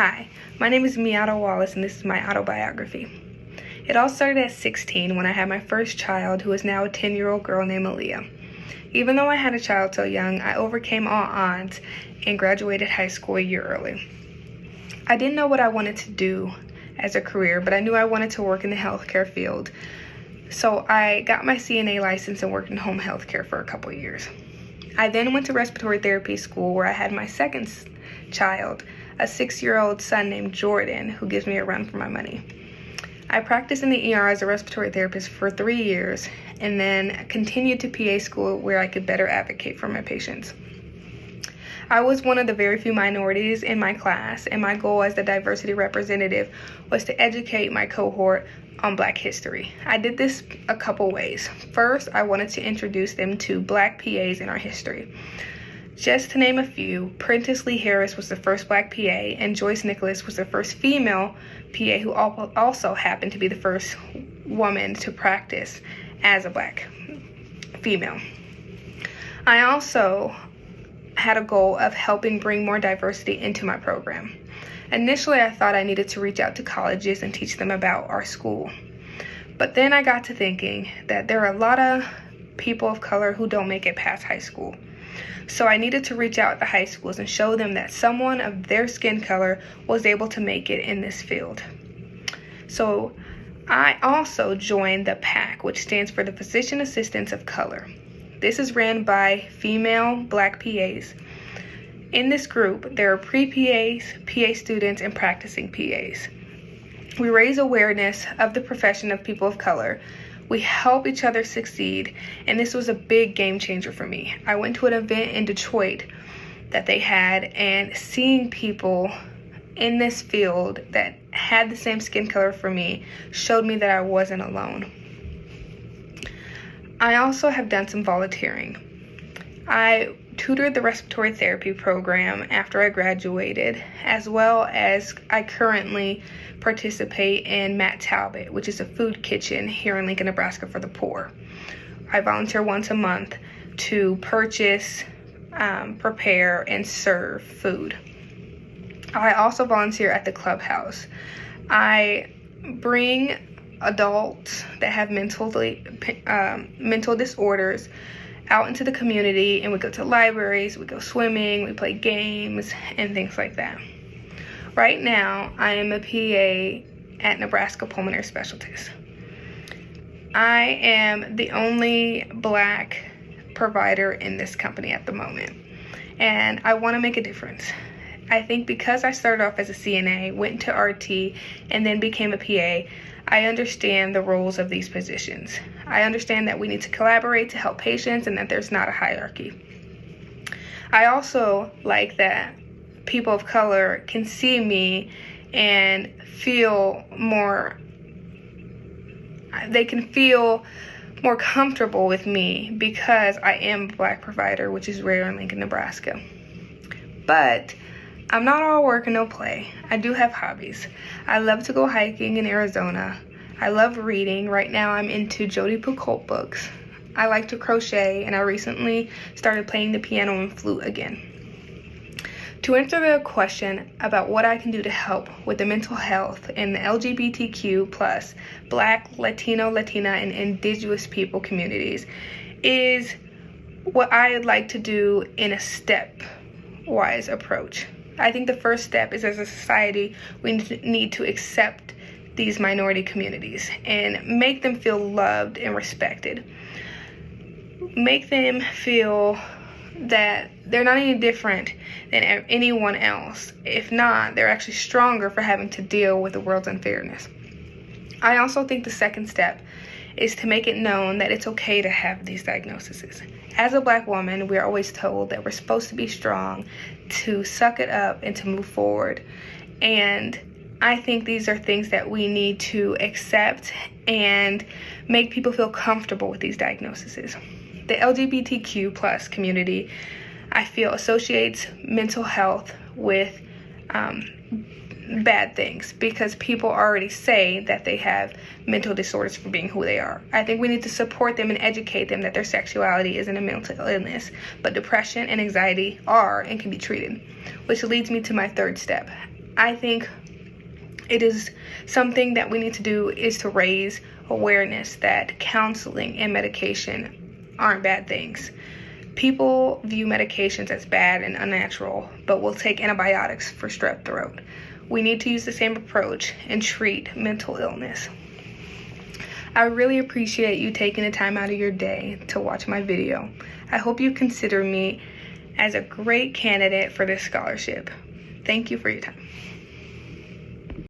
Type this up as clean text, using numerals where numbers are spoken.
Hi, my name is Miata Wallace and this is my autobiography. It all started at 16 when I had my first child, who is now a 10-year-old girl named Aaliyah. Even though I had a child so young, I overcame all odds and graduated high school a year early. I didn't know what I wanted to do as a career, but I knew I wanted to work in the healthcare field. So I got my CNA license and worked in home healthcare for a couple of years. I then went to respiratory therapy school where I had my second child, a 6-year-old son named Jordan, who gives me a run for my money. I practiced in the ER as a respiratory therapist for 3 years and then continued to PA school where I could better advocate for my patients. I was one of the very few minorities in my class, and my goal as the diversity representative was to educate my cohort on Black history. I did this a couple ways. First, I wanted to introduce them to Black PAs in our history. Just to name a few, Prentice Lee Harris was the first Black PA, and Joyce Nicholas was the first female PA, who also happened to be the first woman to practice as a Black female. I also had a goal of helping bring more diversity into my program. Initially, I thought I needed to reach out to colleges and teach them about our school. But then I got to thinking that there are a lot of people of color who don't make it past high school. So I needed to reach out to high schools and show them that someone of their skin color was able to make it in this field. So I also joined the PAC, which stands for the Physician Assistants of Color. This is ran by female Black PAs. In this group, there are pre-PAs, PA students, and practicing PAs. We raise awareness of the profession of people of color. We help each other succeed, and this was a big game changer for me. I went to an event in Detroit that they had, and seeing people in this field that had the same skin color for me showed me that I wasn't alone. I also have done some volunteering. I tutored the respiratory therapy program after I graduated, as well as I currently participate in Matt Talbot, which is a food kitchen here in Lincoln, Nebraska for the poor. I volunteer once a month to purchase, prepare, and serve food. I also volunteer at the clubhouse. I bring adults that have mental disorders out into the community, and we go to libraries, we go swimming, we play games, and things like that. Right now, I am a PA at Nebraska Pulmonary Specialties. I am the only Black provider in this company at the moment, and I want to make a difference. I think because I started off as a CNA, went to RT, and then became a PA, I understand the roles of these positions. I understand that we need to collaborate to help patients and that there's not a hierarchy. I also like that people of color can see me and feel more comfortable with me because I am a Black provider, which is rare in Lincoln, Nebraska. But I'm not all work and no play. I do have hobbies. I love to go hiking in Arizona. I love reading. Right now I'm into Jodi Picoult books. I like to crochet, and I recently started playing the piano and flute again. To answer the question about what I can do to help with the mental health in the LGBTQ+, Black, Latino, Latina, and Indigenous people communities is what I'd like to do in a step-wise approach. I think the first step is, as a society, we need to accept these minority communities and make them feel loved and respected. Make them feel that they're not any different than anyone else. If not, they're actually stronger for having to deal with the world's unfairness. I also think the second step is to make it known that it's okay to have these diagnoses. As a Black woman, we're always told that we're supposed to be strong, to suck it up, and to move forward. And I think these are things that we need to accept and make people feel comfortable with these diagnoses. The LGBTQ+ community, I feel, associates mental health with bad things because people already say that they have mental disorders for being who they are. I think we need to support them and educate them that their sexuality isn't a mental illness, but depression and anxiety are and can be treated, which leads me to my third step. I think it is something that we need to do is to raise awareness that counseling and medication aren't bad things. People view medications as bad and unnatural, but will take antibiotics for strep throat. We need to use the same approach and treat mental illness. I really appreciate you taking the time out of your day to watch my video. I hope you consider me as a great candidate for this scholarship. Thank you for your time.